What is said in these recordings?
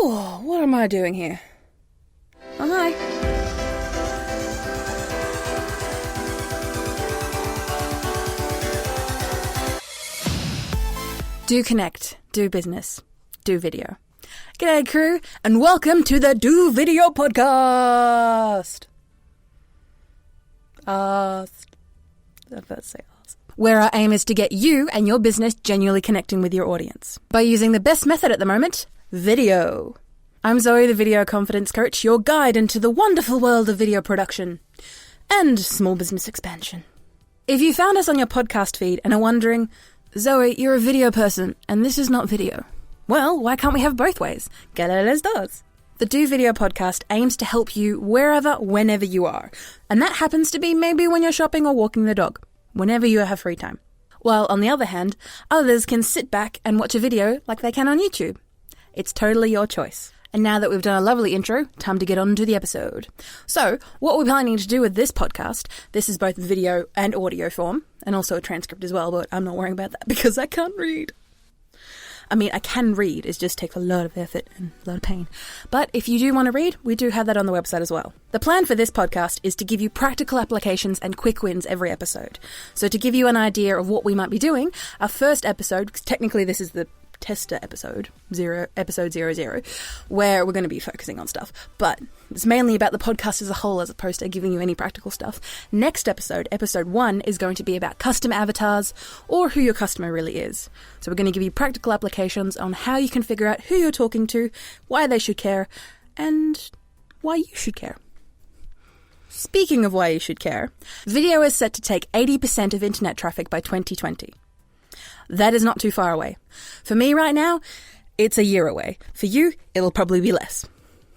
Oh, what am I doing here? Oh, hi. Do connect, do business, do video. G'day crew, and welcome to the Do Video Podcast. Where our aim is to get you and your business genuinely connecting with your audience by using the best method at the moment, video. I'm Zoe, the Video Confidence Coach, your guide into the wonderful world of video production and small business expansion. If you found us on your podcast feed and are wondering, Zoe, you're a video person and this is not video. Well, why can't we have both ways? Que les dos. The Do Video Podcast aims to help you wherever, whenever you are. And that happens to be maybe when you're shopping or walking the dog, whenever you have free time. While, on the other hand, others can sit back and watch a video like they can on YouTube. It's totally your choice. And now that we've done a lovely intro, time to get on to the episode. So, what we're planning to do with this podcast, this is both video and audio form, and also a transcript as well, but I'm not worrying about that because I can't read. I mean, I can read, it just takes a lot of effort and a lot of pain. But if you do want to read, we do have that on the website as well. The plan for this podcast is to give you practical applications and quick wins every episode. So to give you an idea of what we might be doing, our first episode, technically this is the tester episode 0, where we're going to be focusing on stuff, but it's mainly about the podcast as a whole as opposed to giving you any practical stuff. Next episode 1, is going to be about custom avatars or who your customer really is. So we're going to give you practical applications on how you can figure out who you're talking to, why they should care, and why you should care. Speaking of why you should care, video is set to take 80% of internet traffic by 2020. That is not too far away. For me right now, it's a year away. For you, it'll probably be less.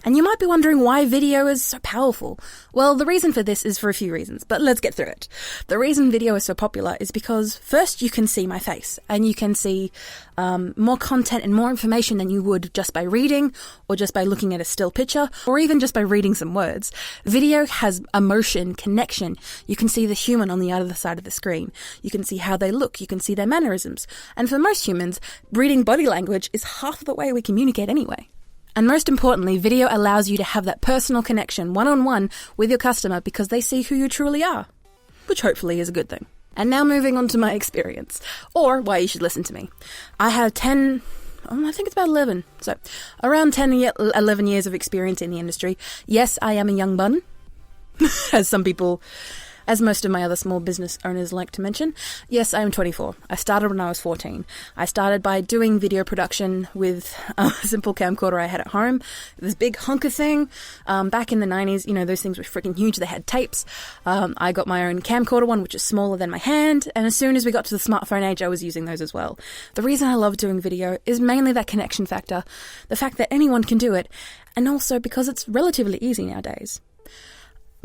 And you might be wondering why video is so powerful. Well, the reason for this is for a few reasons, but let's get through it. The reason video is so popular is because, first, you can see my face, and you can see more content and more information than you would just by reading, or just by looking at a still picture, or even just by reading some words. Video has emotion, connection. You can see the human on the other side of the screen. You can see how they look. You can see their mannerisms. And for most humans, reading body language is half the way we communicate anyway. And most importantly, video allows you to have that personal connection one-on-one with your customer because they see who you truly are, which hopefully is a good thing. And now moving on to my experience, or why you should listen to me. I have I think it's about 11, so around 11 years of experience in the industry. Yes, I am a young bun, as most of my other small business owners like to mention. Yes, I am 24. I started when I was 14. I started by doing video production with a simple camcorder I had at home. This big honker thing. Back in the 90s, those things were freaking huge. They had tapes. I got my own camcorder one, which is smaller than my hand. And as soon as we got to the smartphone age, I was using those as well. The reason I love doing video is mainly that connection factor. The fact that anyone can do it. And also because it's relatively easy nowadays.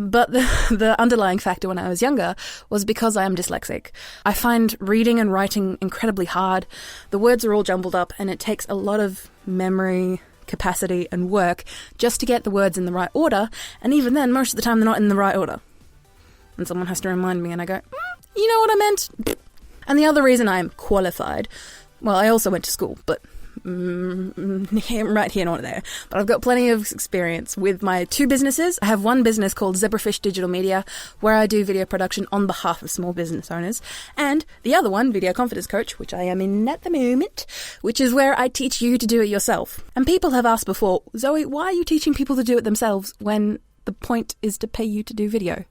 But the underlying factor when I was younger was because I am dyslexic. I find reading and writing incredibly hard. The words are all jumbled up and it takes a lot of memory capacity and work just to get the words in the right order. And even then, most of the time, they're not in the right order. And someone has to remind me and I go, you know what I meant? And the other reason I am qualified, well, I also went to school, but right here, not there. But I've got plenty of experience with my 2 businesses. I have one business called Zebrafish Digital Media, where I do video production on behalf of small business owners. And the other one, Video Confidence Coach, which I am in at the moment, which is where I teach you to do it yourself. And people have asked before, Zoe, why are you teaching people to do it themselves when the point is to pay you to do video?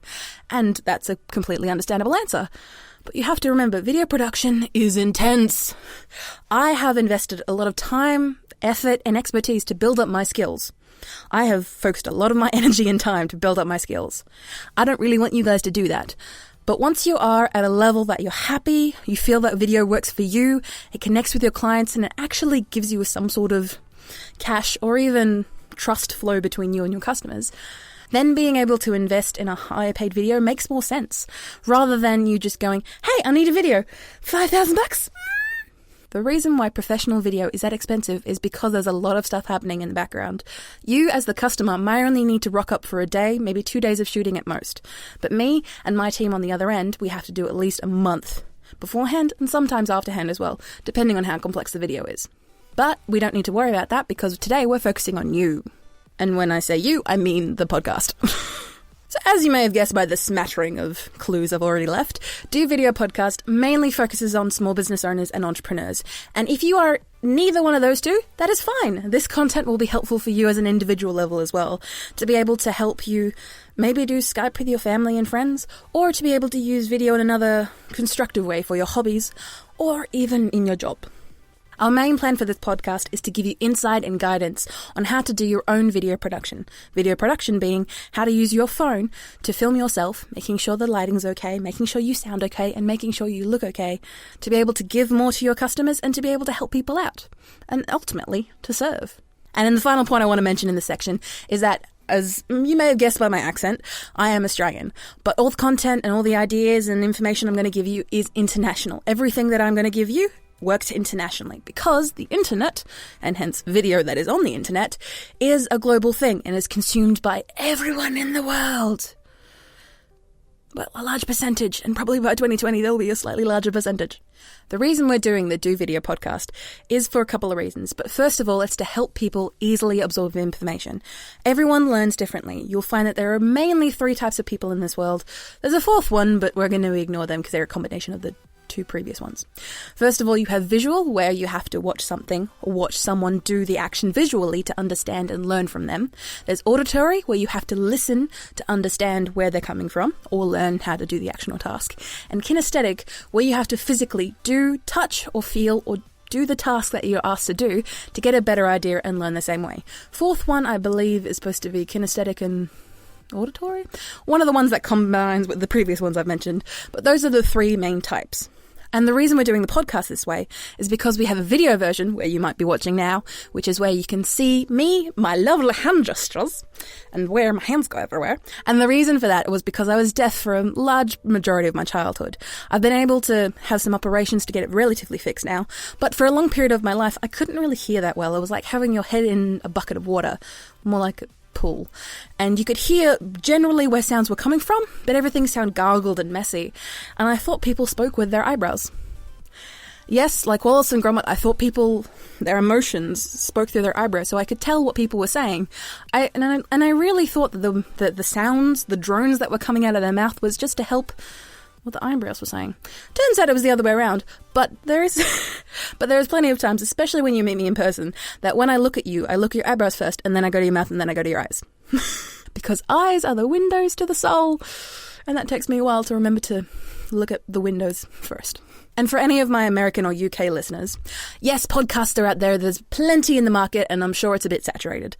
And that's a completely understandable answer. But you have to remember, video production is intense. I have invested a lot of time, effort, and expertise to build up my skills. I have focused a lot of my energy and time to build up my skills. I don't really want you guys to do that. But once you are at a level that you're happy, you feel that video works for you, it connects with your clients, and it actually gives you some sort of cash or even trust flow between you and your customers, then being able to invest in a higher paid video makes more sense, rather than you just going, hey, I need a video, $5,000? The reason why professional video is that expensive is because there's a lot of stuff happening in the background. You, as the customer, may only need to rock up for a day, maybe 2 days of shooting at most. But me and my team on the other end, we have to do at least a month beforehand and sometimes afterhand as well, depending on how complex the video is. But we don't need to worry about that because today we're focusing on you. And when I say you, I mean the podcast. So as you may have guessed by the smattering of clues I've already left, Do Video Podcast mainly focuses on small business owners and entrepreneurs. And if you are neither one of those two, that is fine. This content will be helpful for you as an individual level as well, to be able to help you maybe do Skype with your family and friends, or to be able to use video in another constructive way for your hobbies, or even in your job. Our main plan for this podcast is to give you insight and guidance on how to do your own video production. Video production being how to use your phone to film yourself, making sure the lighting's okay, making sure you sound okay, and making sure you look okay, to be able to give more to your customers and to be able to help people out, and ultimately to serve. And then the final point I want to mention in this section is that, as you may have guessed by my accent, I am Australian, but all the content and all the ideas and information I'm going to give you is international. Everything that I'm going to give you works internationally because the internet, and hence video that is on the internet, is a global thing and is consumed by everyone in the world. Well, a large percentage, and probably by 2020 there'll be a slightly larger percentage. The reason we're doing the Do Video podcast is for a couple of reasons, but first of all, it's to help people easily absorb information. Everyone learns differently. You'll find that there are mainly 3 types of people in this world. There's a 4th one, but we're going to ignore them because they're a combination of the 2 previous ones. First of all, you have visual, where you have to watch something or watch someone do the action visually to understand and learn from them. There's auditory, where you have to listen to understand where they're coming from or learn how to do the action or task. And kinesthetic, where you have to physically do, touch or feel or do the task that you're asked to do to get a better idea and learn the same way. 4th one, I believe, is supposed to be kinesthetic and auditory. One of the ones that combines with the previous ones I've mentioned, but those are the 3 main types. And the reason we're doing the podcast this way is because we have a video version where you might be watching now, which is where you can see me, my lovely hand gestures, and where my hands go everywhere. And the reason for that was because I was deaf for a large majority of my childhood. I've been able to have some operations to get it relatively fixed now, but for a long period of my life, I couldn't really hear that well. It was like having your head in a bucket of water, more like pool, and you could hear generally where sounds were coming from, but everything sounded gargled and messy, and I thought people spoke with their eyebrows. Yes, like Wallace and Gromit, I thought people, their emotions spoke through their eyebrows, so I could tell what people were saying. I really thought that the sounds, the drones that were coming out of their mouth was just to help what the eyebrows were saying. Turns out it was the other way around, but there is plenty of times, especially when you meet me in person, that when I look at you, I look at your eyebrows first, and then I go to your mouth, and then I go to your eyes. Because eyes are the windows to the soul, and that takes me a while to remember to look at the windows first. And for any of my American or UK listeners, yes, podcasts are out there, there's plenty in the market, and I'm sure it's a bit saturated.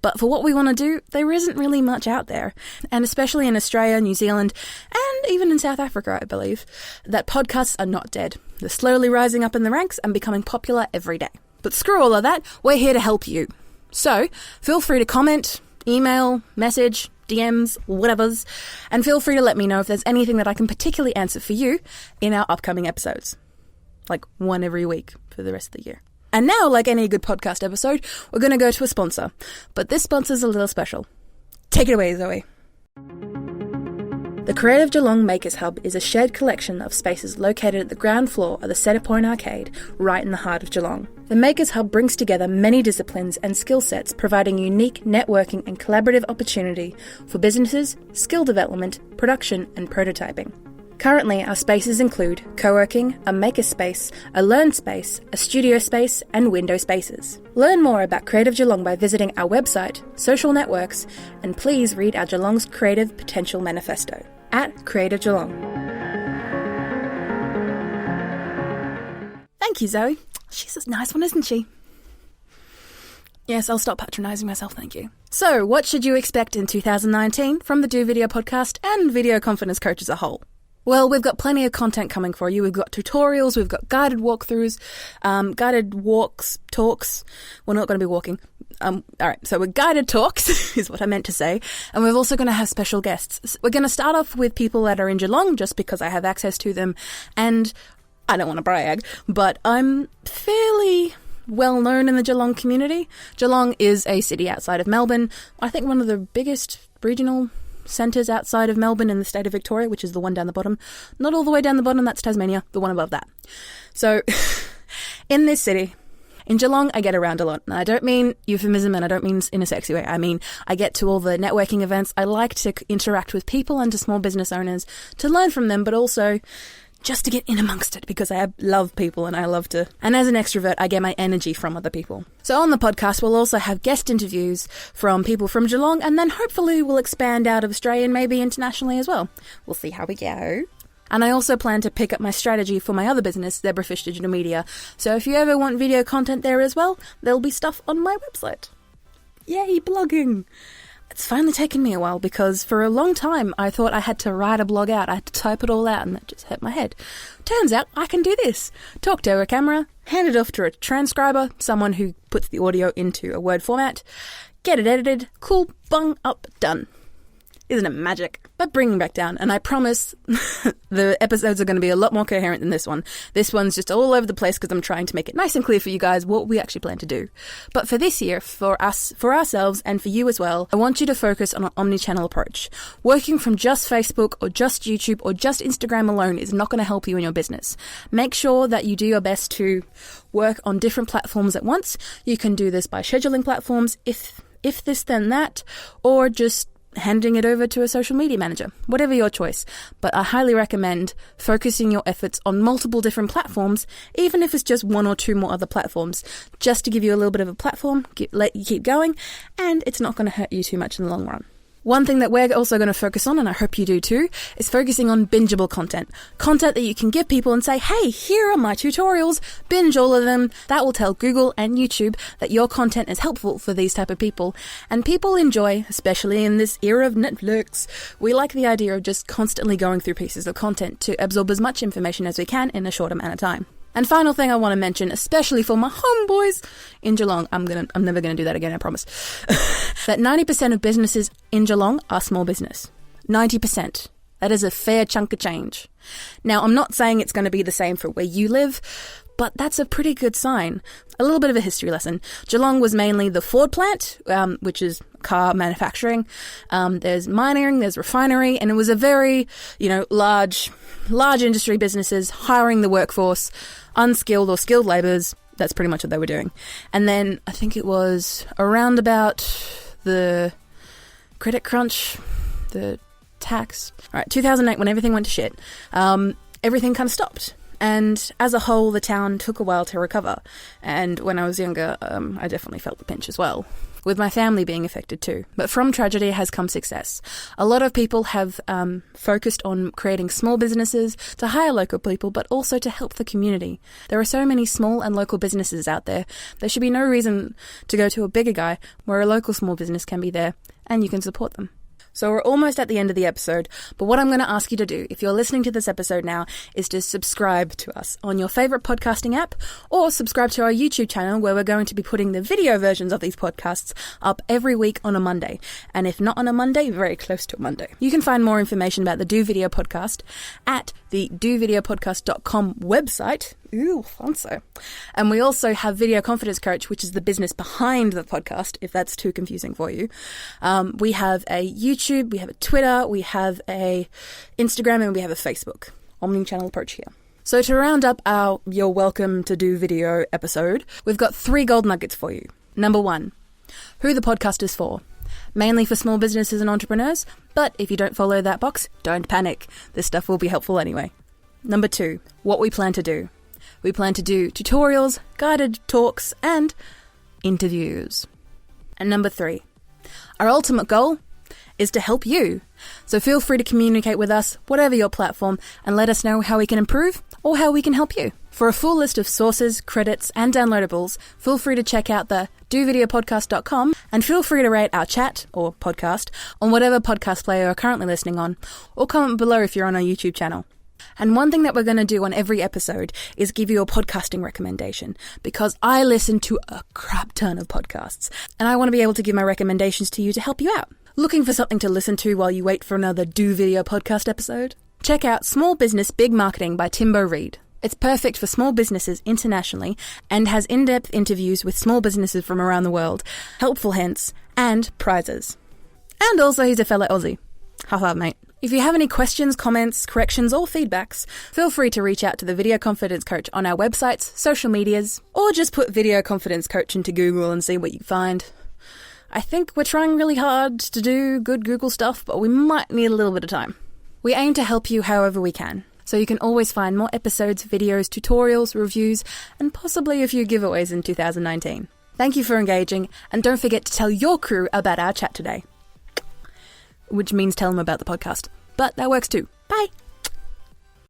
But for what we want to do, there isn't really much out there. And especially in Australia, New Zealand, and even in South Africa, I believe, that podcasts are not dead. They're slowly rising up in the ranks and becoming popular every day. But screw all of that, we're here to help you. So, feel free to comment, email, message, DMs, whatevers, and feel free to let me know if there's anything that I can particularly answer for you in our upcoming episodes. Like one every week for the rest of the year. And now, like any good podcast episode, we're going to go to a sponsor. But this sponsor's a little special. Take it away, Zoe. The Creative Geelong Makers Hub is a shared collection of spaces located at the ground floor of the Centrepoint Arcade, right in the heart of Geelong. The Makers Hub brings together many disciplines and skill sets, providing unique networking and collaborative opportunity for businesses, skill development, production and prototyping. Currently, our spaces include co-working, a maker space, a learn space, a studio space, and window spaces. Learn more about Creative Geelong by visiting our website, social networks, and please read our Geelong's Creative Potential Manifesto at Creative Geelong. Thank you, Zoe. She's a nice one, isn't she? Yes, I'll stop patronising myself, thank you. So, what should you expect in 2019 from the Do Video podcast and Video Confidence Coach as a whole? Well, we've got plenty of content coming for you. We've got tutorials, we've got guided walkthroughs, guided walks, talks. We're not going to be walking. Alright, so we're guided talks, is what I meant to say. And we're also going to have special guests. We're going to start off with people that are in Geelong, just because I have access to them. And I don't want to brag, but I'm fairly well known in the Geelong community. Geelong is a city outside of Melbourne. I think one of the biggest regional centres outside of Melbourne in the state of Victoria, which is the one down the bottom. Not all the way down the bottom, that's Tasmania, the one above that. So, in this city, In Geelong, I get around a lot. And I don't mean euphemism and I don't mean in a sexy way. I mean, I get to all the networking events. I like to interact with people and to small business owners to learn from them, but also just to get in amongst it because I love people and I love to. And as an extrovert, I get my energy from other people. So on the podcast, we'll also have guest interviews from people from Geelong, and then hopefully we'll expand out of Australia and maybe internationally as well. We'll see how we go. And I also plan to pick up my strategy for my other business, Zebrafish Digital Media. So if you ever want video content there as well, there'll be stuff on my website. Yay, blogging! It's finally taken me a while because for a long time I thought I had to write a blog out. I had to type it all out and that just hurt my head. Turns out I can do this. Talk to a camera, hand it off to a transcriber, someone who puts the audio into a Word format, get it edited, cool, bung, up, done. Isn't it magic? But bringing back down, and I promise the episodes are going to be a lot more coherent than this one. This one's just all over the place because I'm trying to make it nice and clear for you guys what we actually plan to do. But for this year, for us, for ourselves, and for you as well, I want you to focus on an omni-channel approach. Working from just Facebook or just YouTube or just Instagram alone is not going to help you in your business. Make sure that you do your best to work on different platforms at once. You can do this by scheduling platforms, if this then that, or just handing it over to a social media manager, whatever your choice. But I highly recommend focusing your efforts on multiple different platforms, even if it's just one or two more other platforms, just to give you a little bit of a platform, let you keep going, and it's not going to hurt you too much in the long run. One thing that we're also going to focus on, and I hope you do too, is focusing on bingeable content. Content that you can give people and say, hey, here are my tutorials, binge all of them. That will tell Google and YouTube that your content is helpful for these type of people. And people enjoy, especially in this era of Netflix, we like the idea of just constantly going through pieces of content to absorb as much information as we can in a short amount of time. And final thing I want to mention, especially for my homeboys in Geelong, I'm never going to do that again, I promise, that 90% of businesses in Geelong are small business. 90%. That is a fair chunk of change. Now, I'm not saying it's going to be the same for where you live, but that's a pretty good sign. A little bit of a history lesson. Geelong was mainly the Ford plant, which is car manufacturing. There's mining, there's refinery, and it was a very, large industry businesses hiring the workforce, unskilled or skilled labourers. That's pretty much what they were doing. And then I think it was around about the credit crunch, the tax. All right, 2008, when everything went to shit, everything kind of stopped. And as a whole, the town took a while to recover. And when I was younger, I definitely felt the pinch as well, with my family being affected too. But from tragedy has come success. A lot of people have focused on creating small businesses to hire local people, but also to help the community. There are so many small and local businesses out there. There should be no reason to go to a bigger guy where a local small business can be there and you can support them. So we're almost at the end of the episode, but what I'm going to ask you to do, if you're listening to this episode now, is to subscribe to us on your favourite podcasting app, or subscribe to our YouTube channel where we're going to be putting the video versions of these podcasts up every week on a Monday. And if not on a Monday, very close to a Monday. You can find more information about the Do Video Podcast at the dovideopodcast.com website. Ooh, fancy. And we also have Video Confidence Coach, which is the business behind the podcast, if that's too confusing for you. We have a YouTube, we have a Twitter, we have a Instagram, and we have a Facebook. Omni-channel approach here. So to round up our You're Welcome to Do Video episode, we've got 3 gold nuggets for you. Number 1, who the podcast is for. Mainly for small businesses and entrepreneurs, but if you don't follow that box, don't panic. This stuff will be helpful anyway. Number 2, what we plan to do. We plan to do tutorials, guided talks, and interviews. And number 3, our ultimate goal is to help you. So feel free to communicate with us, whatever your platform, and let us know how we can improve or how we can help you. For a full list of sources, credits, and downloadables, feel free to check out the dovideopodcast.com, and feel free to rate our chat or podcast on whatever podcast player you're currently listening on, or comment below if you're on our YouTube channel. And one thing that we're going to do on every episode is give you a podcasting recommendation, because I listen to a crap ton of podcasts and I want to be able to give my recommendations to you to help you out. Looking for something to listen to while you wait for another Do Video Podcast episode? Check out Small Business Big Marketing by Timbo Reid. It's perfect for small businesses internationally and has in-depth interviews with small businesses from around the world, helpful hints, and prizes. And also he's a fellow Aussie. Haha, mate. If you have any questions, comments, corrections, or feedbacks, feel free to reach out to the Video Confidence Coach on our websites, social medias, or just put Video Confidence Coach into Google and see what you find. I think we're trying really hard to do good Google stuff, but we might need a little bit of time. We aim to help you however we can, so you can always find more episodes, videos, tutorials, reviews, and possibly a few giveaways in 2019. Thank you for engaging, and don't forget to tell your crew about our chat today. Which means tell them about the podcast. But that works too. Bye!